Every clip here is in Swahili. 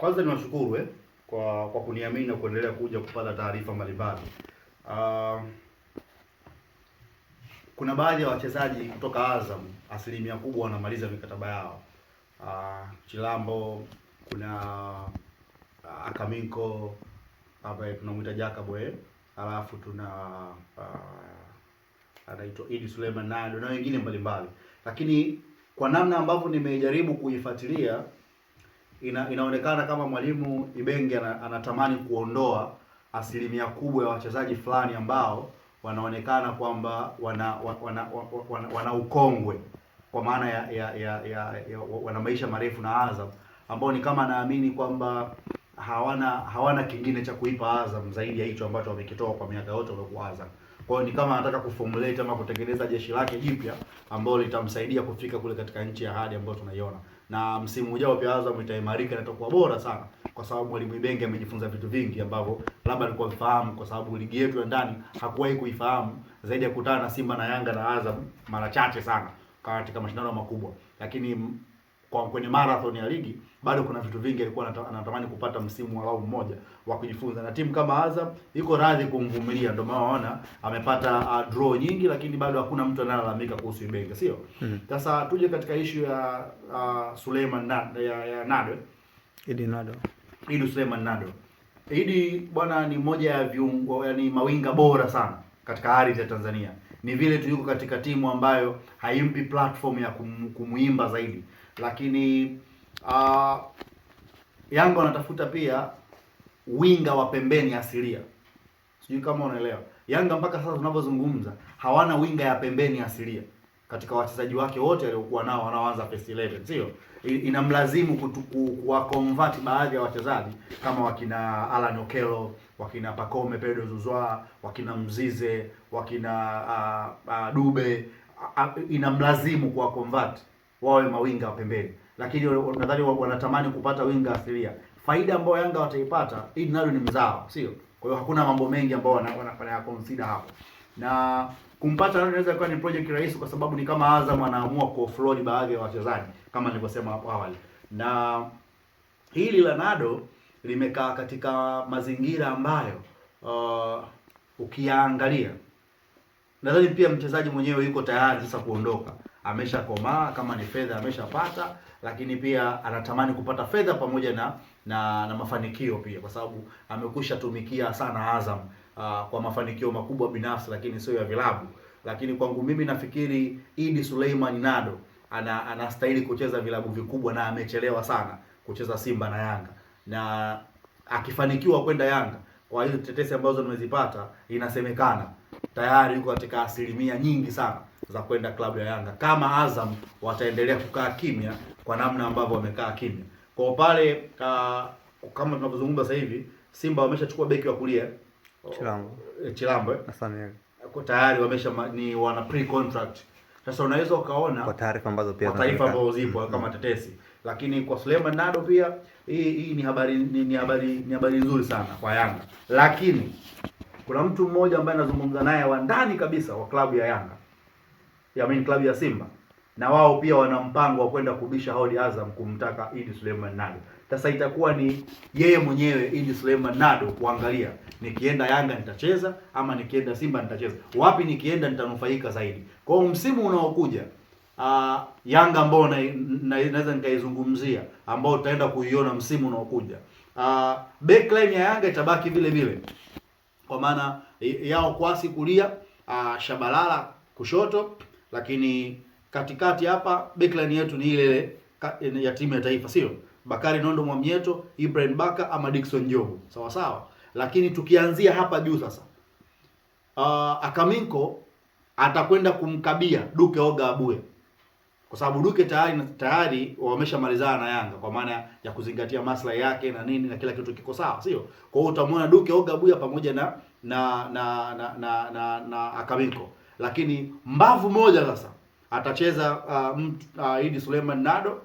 Kwanza niwashukuru kwa kuniamini na kuendelea kuja kupata taarifa mbalimbali. Kuna baadhi ya wachezaji kutoka Azam asilimia kubwa wanamaliza mikataba yao. Chilambo, kuna Akaminko ambaye tunamuita Jacob, alafu tuna anaitwa Idi Suleiman Nado na wengine mbalimbali. Lakini kwa namna ambavyo nimejaribu kuifuatilia, inaonekana kama mwalimu Ibenge anatamani kuondoa asilimia kubwa ya wachezaji fulani ambao wanaonekana kwamba wana ukongwe, kwa maana ya wana maisha marefu na Azam, ambao ni kama naamini kwamba hawana kingine cha kuipa Azam zaidi ya hicho ambacho wamekitoa kwa miaka yote waliokuwa Azam. Kwa hiyo ni kama anataka kuformulate ama kutengeneza jeshi lake jipya ambalo litamsaidia kufika kule katika nchi ya ahadi ambayo tunaiona. Na msimu ujao pia Azam itaimarika na itakuwa bora sana, kwa sababu mwalimu Ibenge amejifunza vitu vingi ambavyo labda alikuwa mfahamu, kwa sababu ligi yetu ya ndani hakuwahi kuifahamu zaidi ya kukutana na Simba na Yanga na Azam mara chache sana katika mashindano makubwa. Lakini kwenye marathon ya ligi bado kuna vitu vingi alikuwa anatamani kupata msimu walau mmoja wa kujifunza, na timu kama Azam iko radhi kumvumilia. Ndio maana waona amepata draw nyingi, lakini bado hakuna mtu anayelalamika kuhusu Ibenge, sio? Sasa tuje katika issue ya Suleiman Nado. Idi Suleiman Nado. Idi bwana ni moja ya viungo, yani mawinga bora sana katika ardhi ya Tanzania. Ni vile tu yuko katika timu ambayo haimpi platform ya kumuimba zaidi. Lakini Yanga wanatafuta pia winga wa pembeni asilia. Sijui kama unaelewa. Yanga mpaka sasa tunavyozungumza hawana winga ya pembeni asilia katika wachezaji wake wote waliokuwa nao wanaoanza first 11, sio? Inamlazimu kuwa convert baadhi ya wachezaji kama wakina Alan Okello, wakina Pacome Pedro Zuzwa, wakina Mzize, wakina Dube. Inamlazimu kuwa convert wawe mawinga wa pembeni, lakini nadhani wanatamani kupata winga asilia. Faida ambayo Yanga wataipata, hii nalo ni mzao, sio? Kwa hiyo hakuna mambo mengi ambayo wanafanya consider hapo, na kumpata nalo inaweza kuwa ni project rahisi, kwa sababu ni kama Azam anaamua kuoffload baadhi ya wachezaji kama nilivyosema hapo awali. Na hili la Nado limekaa katika mazingira ambayo ukiangalia nadhani pia mchezaji mwenyewe yuko tayari sasa kuondoka. Ameshakomaa, kama ni fedha ameshapata, lakini pia anatamani kupata fedha pamoja na mafanikio pia, kwa sababu amekusha tumikia sana Azam kwa mafanikio makubwa binafsi, lakini sio ya vilabu. Lakini kwangu mimi nafikiri Idi Suleiman Nado anastahili kucheza vilabu vikubwa, na amechelewa sana kucheza Simba na Yanga. Na akifanikiwa kwenda Yanga, kwa hiyo tetesi ambazo nimezipata, inasemekana tayari yuko katika asilimia nyingi sana za kwenda klabu ya Yanga, kama Azam wataendelea kukaa kimya kwa namna ambavyo wamekaa kimya. Kwa pale kama tunavyozungumza sasa hivi, Simba wameshachukua beki wa kulia Chilambo tayari wana pre contract. Sasa unaweza ukaona kwa taarifa ambazo zipo kama tetesi, lakini kwa Suleiman Nado pia hii ni habari nzuri sana kwa Yanga. Lakini kuna mtu mmoja ambaye anazungumza naye wa ndani kabisa wa klabu ya Yanga, klabu ya Simba, na wao pia wana mpango wa kwenda kubisha hodi Azam kumtaka Idi Suleiman Nado. Sasa itakuwa ni yeye mwenyewe Idi Suleiman Nado kuangalia, nikienda Yanga nitacheza ama nikienda Simba nitacheza. Wapi nikienda nitanufaika zaidi? Kwa hiyo msimu unaokuja Yanga ambao naweza nikaizungumzia, ambao utaenda kuiona msimu unaokuja, backline ya Yanga itabaki vile vile, kwa maana yao Kwasi kulia, Shabalala kushoto, lakini katikati hapa backline yetu ni ile ya timu ya taifa, sio? Bakari Nondo Mwamnyeto, Ibrahim Baka ama Dickson Jobu, sawa sawa. Lakini tukianzia hapa juu sasa, Akaminko atakwenda kumkabia Duke Oga Abuye, kwa sababu Duke tayari wameshamalizana na Yanga, kwa maana ya kuzingatia maslahi yake na nini na kila kitu kiko sawa, sio? Kwa hiyo utamwona Duke Oga Abuye pamoja na Akaminko. Lakini mbavu moja sasa atacheza Idi Suleiman Nado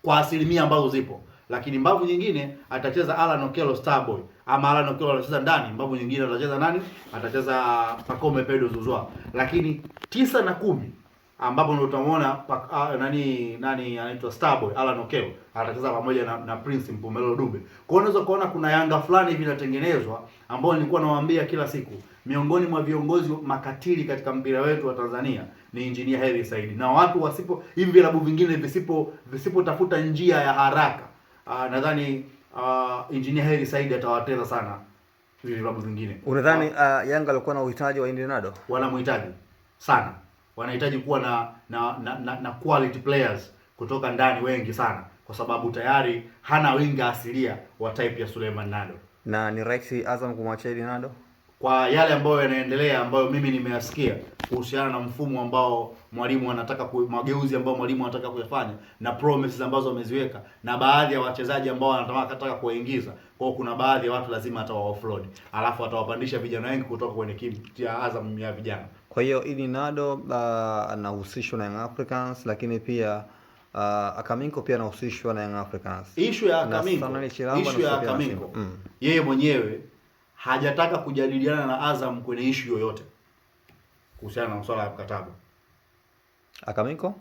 kwa asilimia ambazo zipo, lakini mbavu nyingine atacheza Alan Okello Starboy, ama Alan Okello anacheza ndani, mbavu nyingine atacheza nani? Atacheza Pacome Pedro Zuzwa. Lakini 9 na 10 ambapo ndio utamuona nani anaitwa Starboy Alan Okello atacheza pamoja na Prince Mpumelelo Dube. Kwa hiyo unaweza kuona kuna Yanga fulani hivi inatengenezwa, ambao nilikuwa nawaambia kila siku, miongoni mwa viongozi makatili katika mpira wetu wa Tanzania ni Engineer Hersi Said, na watu hivi vilabu vingine visipotafuta njia ya haraka, nadhani Engineer Hersi Said atawateza sana vilabu vingine. Unadhani Yanga alikuwa na uhitaji wa Indinado? Wanamhitaji sana, wanahitaji kuwa na quality players kutoka ndani wengi sana, kwa sababu tayari hana winga asilia wa type ya Suleiman Nado. Na ni right Azam kumwachia Indinado kwa yale ambayo yanaendelea, ambayo mimi nimeyasikia kuhusiana na mfumo ambao mwalimu anataka mageuzi ambayo mwalimu anataka kuyafanya na promises ambazo ameziweka na baadhi ya wachezaji ambao anataka kuwaingiza. Kwa kuna baadhi ya watu lazima atawa offload, alafu atawapandisha vijana wengi kutoka kwenye timu ya Azam ya vijana. Kwa hiyo Indinado anahusishwa na Young Africans, lakini pia Akaminko pia anahusishwa na Young Africans. Issue ya Akaminko yeye mwenyewe hajataka kujadiliana na Azam kwenye issue yoyote kuhusiana na masuala ya mkataba. Akaminko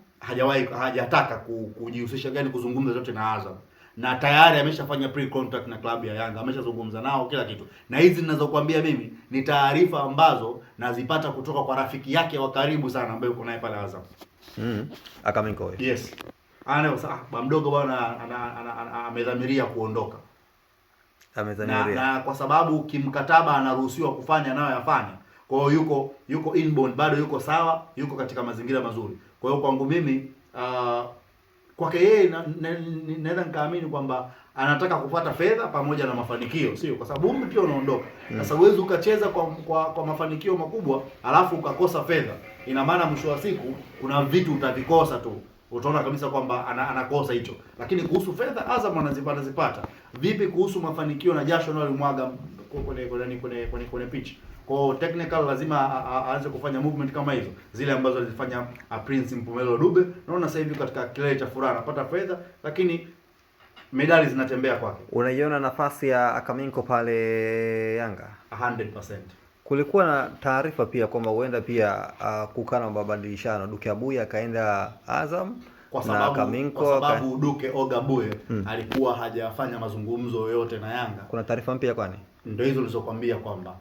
hajataka kujihusisha gani kuzungumza zote na Azam, na tayari ameshafanya pre-contract na klabu ya Yanga, ameshazungumza nao kila kitu, na hizi ninazokuambia mimi ni taarifa ambazo nazipata kutoka kwa rafiki yake wa karibu sana ambaye yuko naye pale Azam. Akaminko wewe. Yes. Bwana mdogo bwana amedhamiria kuondoka. Na kwa sababu kimkataba anaruhusiwa kufanya nayo yafanya. Kwa hiyo yuko inbound, bado yuko sawa, yuko katika mazingira mazuri. Kwa hiyo kwangu mimi kwake yeye naweza nikaamini kwamba anataka kupata fedha pamoja na mafanikio, sio kwa sababu umri pia unaondoka. Sasa huwezi ukacheza kwa mafanikio makubwa alafu ukakosa fedha. Ina maana mwisho wa siku kuna vitu utavikosa tu. Utaona kabisa kwamba anakosa hicho. Lakini kuhusu fedha Azam anazipata. Vipi kuhusu mafanikio na jasho analomwaga kwenye pitch? Kwa technical lazima aanze kufanya movement kama hizo, zile ambazo alizifanya Prince Mpumelelo Dube. Naona sasa hivi katika kilele cha furaha anapata fedha, lakini medali zinatembea kwake. Unaiona nafasi ya Akaminko pale Yanga? 100%. Kulikuwa na taarifa pia kwamba huenda pia kukana mabadilishano, Duke Abuya akaenda Azam kwa sababu Duke Ogabuye alikuwa hajafanya mazungumzo yoyote na Yanga. Kuna taarifa mpya kwani? Ndio hizo nilizokuambia kwamba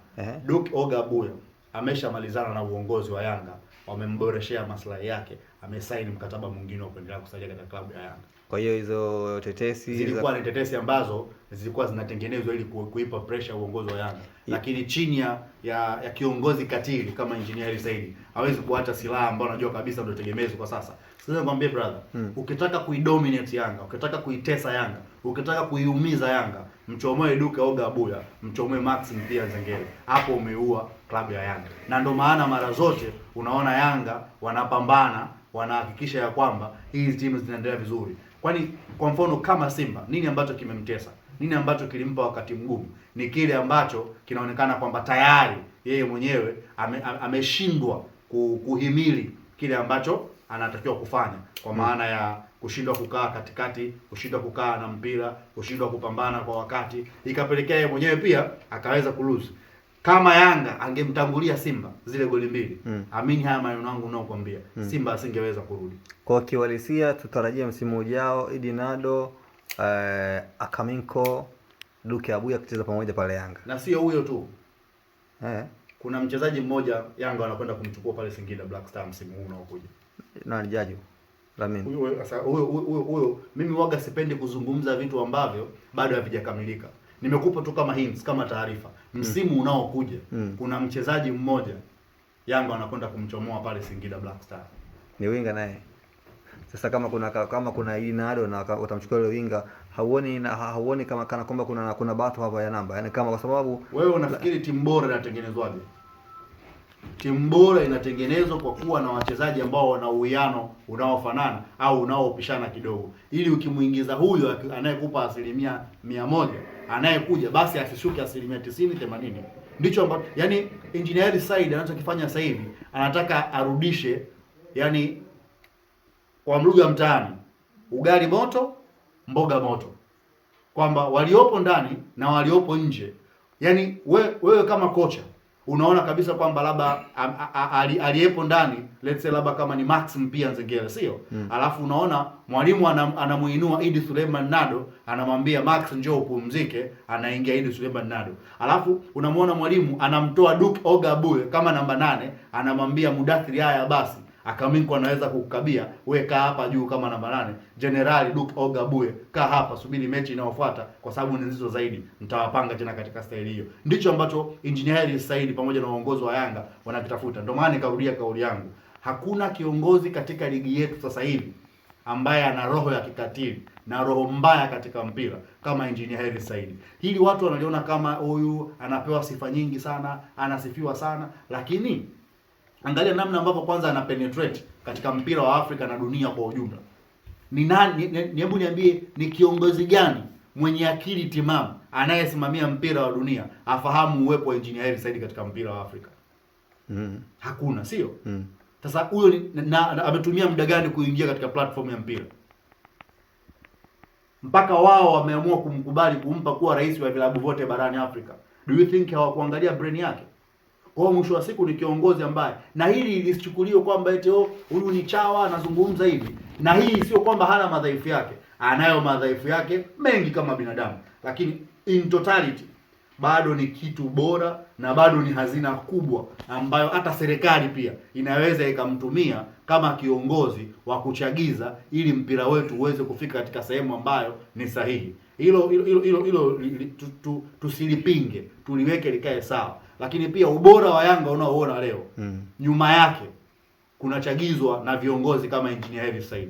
Duke Ogabuye ameshamalizana na uongozi wa Yanga, wamemboreshea maslahi yake, amesaini mkataba mwingine wa kuendelea kusalia katika klabu ya Yanga. Kwa hiyo hizo tetesi zilikuwa ni tetesi ambazo zilikuwa zinatengenezwa ili kuipa pressure uongozi wa Yanga. Lakini chini ya kiongozi katili kama Engineer Hersi Said hawezi kuacha silaha ambayo anajua kabisa ndio tegemezi kwa sasa. Sasa nikwambie brother, ukitaka kuidominate Yanga, ukitaka kuitesa Yanga, ukitaka kuiumiza Yanga, mchomoe Duke Ogabuya, mchomoe Maxim pia Nzengeli. Hapo umeua klabu ya Yanga. Na ndio maana mara zote unaona Yanga wanapambana, wanahakikisha ya kwamba hizi timu zinaendelea vizuri. Kwani kwa mfano kama Simba, nini ambacho kimemtesa? Nini ambacho kilimpa wakati mgumu? Ni kile ambacho kinaonekana kwamba tayari yeye mwenyewe ameshindwa kuhimili kile ambacho anatakiwa kufanya, kwa maana ya kushindwa kukaa katikati, kushindwa kukaa na mpira, kushindwa kupambana kwa wakati, ikapelekea yeye mwenyewe pia akaweza kulose. Kama Yanga angemtangulia Simba zile goli mbili, amini haya maneno yangu ninayokuambia, Simba asingeweza kurudi. Kwa kiwalisia tutarajia msimu ujao Indinado, Akaminko, Duke Abuya kucheza pamoja pale Yanga. Na sio huyo tu. Kuna mchezaji mmoja Yanga wanakwenda kumchukua pale Singida Black Star msimu huu unaokuja. Nani Jaju? Lamin. Huyo mimi waga sipendi kuzungumza vitu ambavyo bado havijakamilika. Nimekupa tu kama hints, kama taarifa. Msimu unaokuja kuna mchezaji mmoja Yanga wanakwenda kumchomoa pale Singida Black Star. Ni winga naye. Sasa kama kuna Indinado na utamchukua ile winga, hauoni kama kana kwamba kuna bato hapa ya namba. Yaani kama kwa sababu wewe unafikiri timu bora inatengenezwaje? Timu bora inatengenezwa kwa kuwa na wachezaji ambao wana uwiano unaofanana au unaopishana kidogo. Ili ukimuingiza huyo anayekupa 100%, anayekuja basi asishuke 90-80. Ndicho ambacho yani Engineer Hersi Said anachokifanya sasa hivi, anataka arudishe yani kwa lugha mtaani, ugali moto, mboga moto. Kwamba waliopo ndani na waliopo nje. Yani wewe kama kocha unaona kabisa kwamba labda aliyepo ndani, let's say labda kama ni Max Mpia Nzengeli, sio? Alafu unaona mwalimu anamuinua Idi Suleiman Nado, anamwambia Max njoo upumzike, anaingia Idi Suleiman Nado. Alafu unamwona mwalimu anamtoa Duke Ogabuye kama namba 8, anamwambia Mudathiri haya basi, Akaminko anaweza kukukabia, wewe kaa hapa juu kama namba 8. Generali Duke Ogabuye, kaa hapa subiri mechi inayofuata kwa sababu ni nzito zaidi, mtawapanga tena katika staili hiyo. Ndicho ambacho Engineer Hersi Said pamoja na uongozi wa Yanga wanakitafuta. Ndio maana nikarudia kauli yangu. Hakuna kiongozi katika ligi yetu sasa hivi ambaye ana roho ya kikatili na roho mbaya katika mpira kama Engineer Hersi Said. Hili watu wanaliona kama huyu anapewa sifa nyingi sana, anasifiwa sana, lakini angalia namna ambavyo kwanza ana penetrate katika mpira wa Afrika na dunia kwa ujumla. Ni nani, hebu niambie, ni kiongozi gani mwenye akili timamu anayesimamia mpira wa dunia afahamu uwepo wa Engineer Hersi Said katika mpira wa Afrika? Hakuna, sio? Sasa huyo ametumia muda gani kuingia katika platform ya mpira mpaka wao wameamua kumkubali, kumpa kuwa rais wa vilabu vyote barani Afrika? Do you think hawakuangalia brain yake? Kwa mwisho wa siku ni kiongozi ambaye, na hili lisichukuliwe kwamba eti huyu ni chawa anazungumza hivi, na hii sio kwamba hana madhaifu yake, anayo madhaifu yake mengi kama binadamu, lakini in totality bado ni kitu bora na bado ni hazina kubwa ambayo hata serikali pia inaweza ikamtumia kama kiongozi wa kuchagiza ili mpira wetu uweze kufika katika sehemu ambayo ni sahihi. Hilo tusilipinge, tuliweke likae sawa. Lakini pia ubora wa Yanga unaoona leo, nyuma yake kunachagizwa na viongozi kama Engineer Hersi Said.